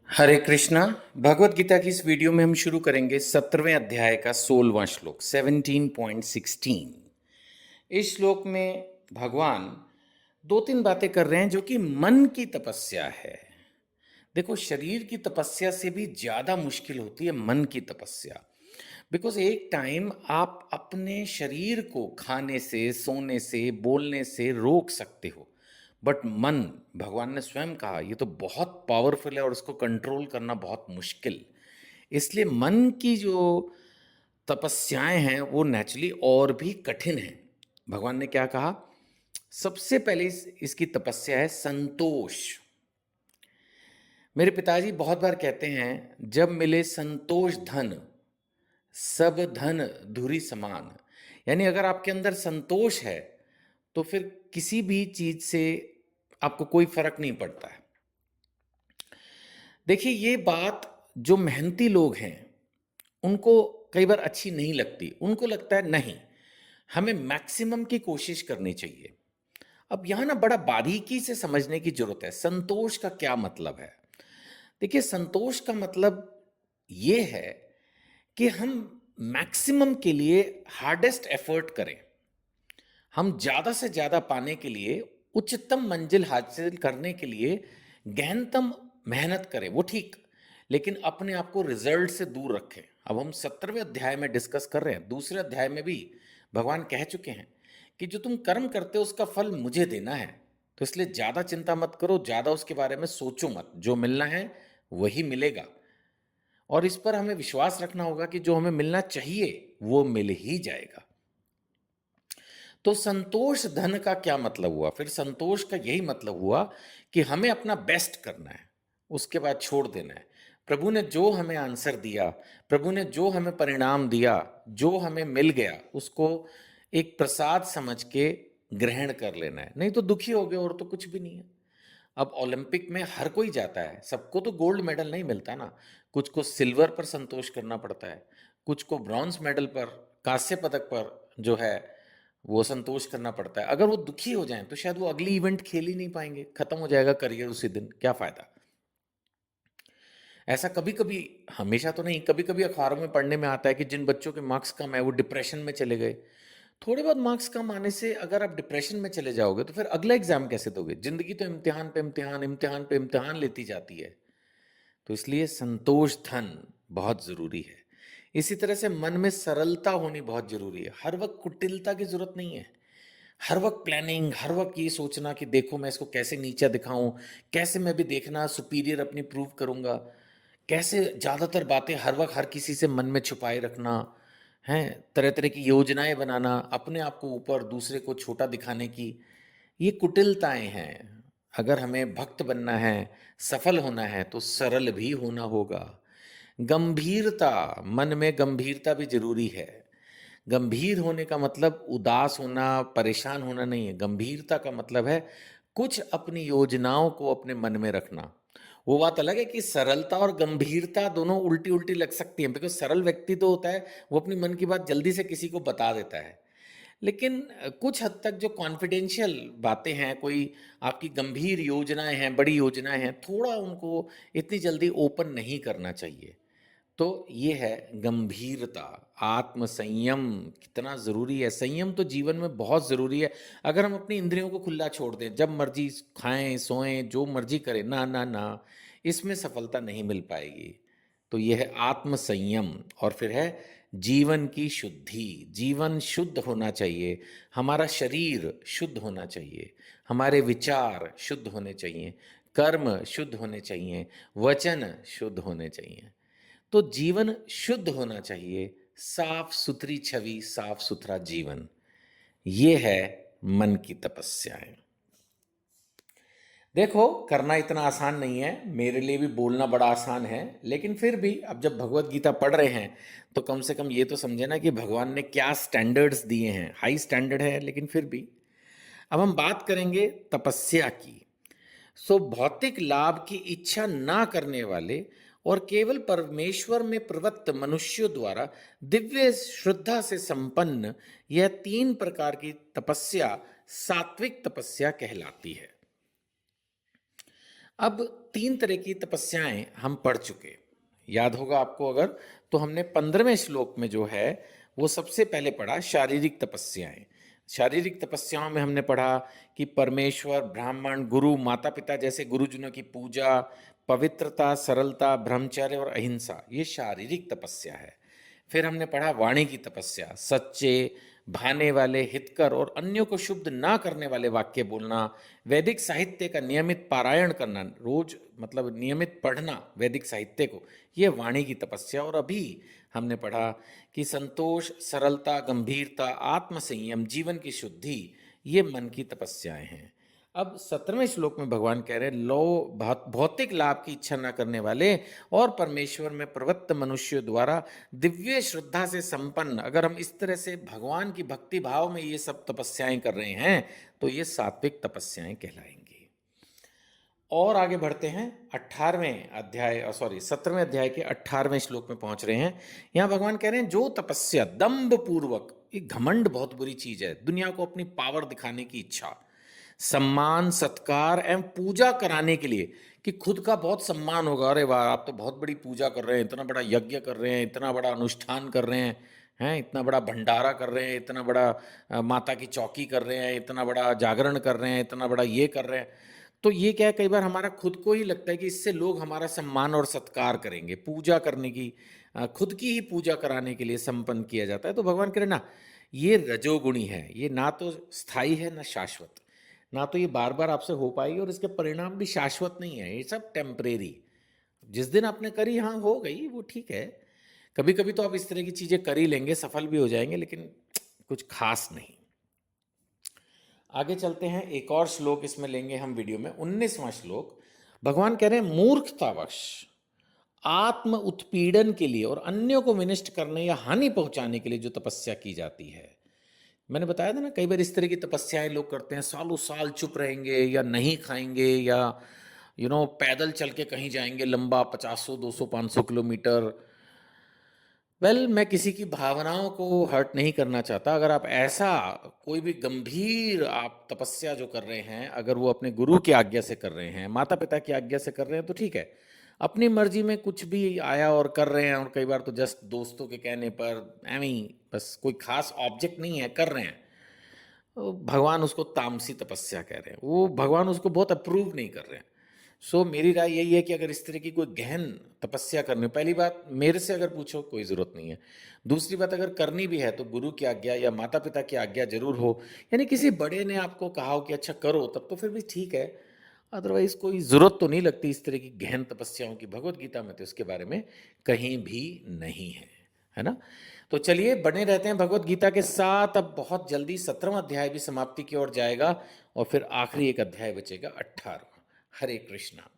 हरे कृष्णा। भगवत गीता की इस वीडियो में हम शुरू करेंगे 17वें अध्याय का 16वां श्लोक 17.16। इस श्लोक में भगवान दो तीन बातें कर रहे हैं जो कि मन की तपस्या है। देखो, शरीर की तपस्या से भी ज्यादा मुश्किल होती है मन की तपस्या। बिकॉज एक टाइम आप अपने शरीर को खाने से, सोने से, बोलने से रोक सकते हो, बट मन, भगवान ने स्वयं कहा, ये तो बहुत पावरफुल है और उसको कंट्रोल करना बहुत मुश्किल। इसलिए मन की जो तपस्याएं हैं वो नेचुरली और भी कठिन हैं। भगवान ने क्या कहा? सबसे पहले इसकी तपस्या है संतोष। मेरे पिताजी बहुत बार कहते हैं, जब मिले संतोष धन, सब धन धुरी समान। यानी अगर आपके अंदर संतोष है तो फिर किसी भी चीज से आपको कोई फर्क नहीं पड़ता है। देखिए, ये बात जो मेहनती लोग हैं उनको कई बार अच्छी नहीं लगती। उनको लगता है नहीं, हमें मैक्सिमम की कोशिश करनी चाहिए। अब यहां ना बड़ा बारीकी से समझने की जरूरत है, संतोष का क्या मतलब है। देखिए, संतोष का मतलब ये है कि हम मैक्सिमम के लिए हार्डेस्ट एफर्ट करें। हम ज्यादा से ज्यादा पाने के लिए, उच्चतम मंजिल हासिल करने के लिए गहनतम मेहनत करें, वो ठीक, लेकिन अपने आप को रिजल्ट से दूर रखें। अब हम 17वें अध्याय में डिस्कस कर रहे हैं। दूसरे अध्याय में भी भगवान कह चुके हैं कि जो तुम कर्म करते हो उसका फल मुझे देना है। तो इसलिए ज्यादा चिंता मत करो, ज्यादा उसके बारे में सोचो मत। जो मिलना है वही मिलेगा, और इस पर हमें विश्वास रखना होगा कि जो हमें मिलना चाहिए वो मिल ही जाएगा। तो संतोष धन का क्या मतलब हुआ? फिर संतोष का यही मतलब हुआ कि हमें अपना बेस्ट करना है, उसके बाद छोड़ देना है। प्रभु ने जो हमें आंसर दिया, प्रभु ने जो हमें परिणाम दिया, जो हमें मिल गया, उसको एक प्रसाद समझ के ग्रहण कर लेना है। नहीं तो दुखी हो गए और तो कुछ भी नहीं है। अब ओलंपिक में हर कोई जाता है, सबको तो गोल्ड मेडल नहीं मिलता ना। कुछ को सिल्वर पर संतोष करना पड़ता है, कुछ को ब्रॉन्ज मेडल पर, कांस्य पदक पर जो है वो संतोष करना पड़ता है। अगर वो दुखी हो जाएं तो शायद वो अगली इवेंट खेल ही नहीं पाएंगे, खत्म हो जाएगा करियर उसी दिन, क्या फायदा। ऐसा कभी कभी, हमेशा तो नहीं, कभी कभी अखबारों में पढ़ने में आता है कि जिन बच्चों के मार्क्स कम है वो डिप्रेशन में चले गए। थोड़े बहुत मार्क्स कम आने से अगर आप डिप्रेशन में चले जाओगे तो फिर अगला एग्जाम कैसे दोगे? जिंदगी तो इम्तिहान पे इम्तिहान, इम्तिहान पे इम्तिहान लेती जाती है। तो इसलिए संतोष धन बहुत जरूरी है। इसी तरह से मन में सरलता होनी बहुत जरूरी है। हर वक्त कुटिलता की जरूरत नहीं है। हर वक्त प्लानिंग, हर वक्त ये सोचना कि देखो मैं इसको कैसे नीचा दिखाऊं, कैसे मैं भी देखना सुपीरियर अपनी प्रूव करूंगा, कैसे ज़्यादातर बातें हर वक्त हर किसी से मन में छुपाए रखना है, तरह तरह की योजनाएं बनाना अपने आप को ऊपर, दूसरे को छोटा दिखाने की, ये कुटिलताएं हैं। अगर हमें भक्त बनना है, सफल होना है, तो सरल भी होना होगा। गंभीरता, मन में गंभीरता भी जरूरी है। गंभीर होने का मतलब उदास होना, परेशान होना नहीं है। गंभीरता का मतलब है कुछ अपनी योजनाओं को अपने मन में रखना। वो बात अलग है कि सरलता और गंभीरता दोनों उल्टी उल्टी लग सकती हैं, बिकॉज सरल व्यक्ति तो होता है वो अपनी मन की बात जल्दी से किसी को बता देता है। लेकिन कुछ हद तक जो कॉन्फिडेंशियल बातें हैं, कोई आपकी गंभीर योजनाएं हैं, बड़ी योजनाएं हैं, थोड़ा उनको इतनी जल्दी ओपन नहीं करना चाहिए। तो ये है गंभीरता। आत्म संयम कितना जरूरी है। संयम तो जीवन में बहुत जरूरी है। अगर हम अपनी इंद्रियों को खुला छोड़ दें, जब मर्जी खाएं सोएं जो मर्जी करें, ना ना ना, इसमें सफलता नहीं मिल पाएगी। तो यह है आत्म संयम। और फिर है जीवन की शुद्धि। जीवन शुद्ध होना चाहिए, हमारा शरीर शुद्ध होना चाहिए, हमारे विचार शुद्ध होने चाहिए, कर्म शुद्ध होने चाहिए, वचन शुद्ध होने चाहिए। तो जीवन शुद्ध होना चाहिए, साफ सुथरी छवि, साफ सुथरा जीवन। ये है मन की तपस्याएं। देखो, करना इतना आसान नहीं है, मेरे लिए भी बोलना बड़ा आसान है, लेकिन फिर भी अब जब भगवत गीता पढ़ रहे हैं तो कम से कम ये तो समझे ना कि भगवान ने क्या स्टैंडर्ड्स दिए हैं। हाई स्टैंडर्ड है, लेकिन फिर भी अब हम बात करेंगे तपस्या की। सो भौतिक लाभ की इच्छा ना करने वाले और केवल परमेश्वर में प्रवृत्त मनुष्यों द्वारा दिव्य श्रद्धा से संपन्न यह तीन प्रकार की तपस्या सात्विक तपस्या कहलाती है। अब 3 तरह की तपस्याएं हम पढ़ चुके, याद होगा आपको अगर, तो हमने 15वें श्लोक में जो है वो सबसे पहले पढ़ा शारीरिक तपस्याएं। शारीरिक तपस्याओं में हमने पढ़ा कि परमेश्वर, ब्राह्मण, गुरु, माता पिता जैसे गुरुजनों की पूजा, पवित्रता, सरलता, ब्रह्मचर्य और अहिंसा, ये शारीरिक तपस्या है। फिर हमने पढ़ा वाणी की तपस्या, सच्चे, भाने वाले, हितकर और अन्यों को शुद्ध ना करने वाले वाक्य बोलना, वैदिक साहित्य का नियमित पारायण करना, रोज मतलब नियमित पढ़ना वैदिक साहित्य को, ये वाणी की तपस्या। और अभी हमने पढ़ा कि संतोष, सरलता, गंभीरता, आत्मसंयम, जीवन की शुद्धि, ये मन की तपस्याएं हैं। अब 17वें श्लोक में भगवान कह रहे हैं, लो भौतिक लाभ की इच्छा न करने वाले और परमेश्वर में प्रवृत्त मनुष्यों द्वारा दिव्य श्रद्धा से संपन्न, अगर हम इस तरह से भगवान की भक्ति भाव में ये सब तपस्याएं कर रहे हैं तो ये सात्विक तपस्याएं कहलाएंगी। और आगे बढ़ते हैं 17वें अध्याय के 18वें श्लोक में पहुंच रहे हैं। यहाँ भगवान कह रहे हैं, जो तपस्या दंभ पूर्वक, ये घमंड बहुत बुरी चीज है, दुनिया को अपनी पावर दिखाने की इच्छा, सम्मान, सत्कार एवं पूजा कराने के लिए, कि खुद का बहुत सम्मान होगा, अरे वाह आप तो बहुत बड़ी पूजा कर रहे हैं, इतना बड़ा यज्ञ कर रहे हैं, इतना बड़ा अनुष्ठान कर रहे हैं, इतना बड़ा भंडारा कर रहे हैं, इतना बड़ा माता की चौकी कर रहे हैं, इतना बड़ा जागरण कर रहे हैं, इतना बड़ा ये कर रहे हैं। तो ये क्या है, कई बार हमारा खुद को ही लगता है कि इससे लोग हमारा सम्मान और सत्कार करेंगे, पूजा करने की, खुद की ही पूजा कराने के लिए संपन्न किया जाता है। तो भगवान कह रहे ना, ये रजोगुणी है, ये ना तो स्थायी है ना शाश्वत, ना तो ये बार बार आपसे हो पाएगी और इसके परिणाम भी शाश्वत नहीं है, ये सब टेम्परेरी। जिस दिन आपने करी, हाँ हो गई, वो ठीक है, कभी कभी तो आप इस तरह की चीजें कर ही लेंगे, सफल भी हो जाएंगे, लेकिन कुछ खास नहीं। आगे चलते हैं, एक और श्लोक इसमें लेंगे हम वीडियो में, 19वां श्लोक। भगवान कह रहे हैं, मूर्खतावश आत्म उत्पीड़न के लिए और अन्यों को विनष्ट करने या हानि पहुंचाने के लिए जो तपस्या की जाती है, मैंने बताया था ना, कई बार इस तरह की तपस्याएं लोग करते हैं, सालों साल चुप रहेंगे या नहीं खाएंगे या पैदल चल के कहीं जाएंगे लंबा 50, 200, 500 किलोमीटर। मैं किसी की भावनाओं को हर्ट नहीं करना चाहता। अगर आप ऐसा कोई भी गंभीर आप तपस्या जो कर रहे हैं, अगर वो अपने गुरु की आज्ञा से कर रहे हैं, माता पिता की आज्ञा से कर रहे हैं, तो ठीक है। अपनी मर्जी में कुछ भी आया और कर रहे हैं, और कई बार तो जस्ट दोस्तों के कहने पर, बस कोई खास ऑब्जेक्ट नहीं है, कर रहे हैं, तो भगवान उसको तामसी तपस्या कह रहे हैं, वो भगवान उसको बहुत अप्रूव नहीं कर रहे हैं। सो मेरी राय यही है कि अगर इस तरह की कोई गहन तपस्या करनी, पहली बात मेरे से अगर पूछो कोई ज़रूरत नहीं है, दूसरी बात अगर करनी भी है तो गुरु की आज्ञा या माता पिता की आज्ञा जरूर हो, यानी किसी बड़े ने आपको कहा हो कि अच्छा करो, तब तो फिर भी ठीक है, अदरवाइज कोई ज़रूरत तो नहीं लगती इस तरह की गहन तपस्याओं की। भगवत गीता में तो इसके बारे में कहीं भी नहीं है ना। तो चलिए बने रहते हैं भगवत गीता के साथ। अब बहुत जल्दी 17वां अध्याय भी समाप्ति की ओर जाएगा और फिर आखिरी एक अध्याय बचेगा 18वां। हरे कृष्णा।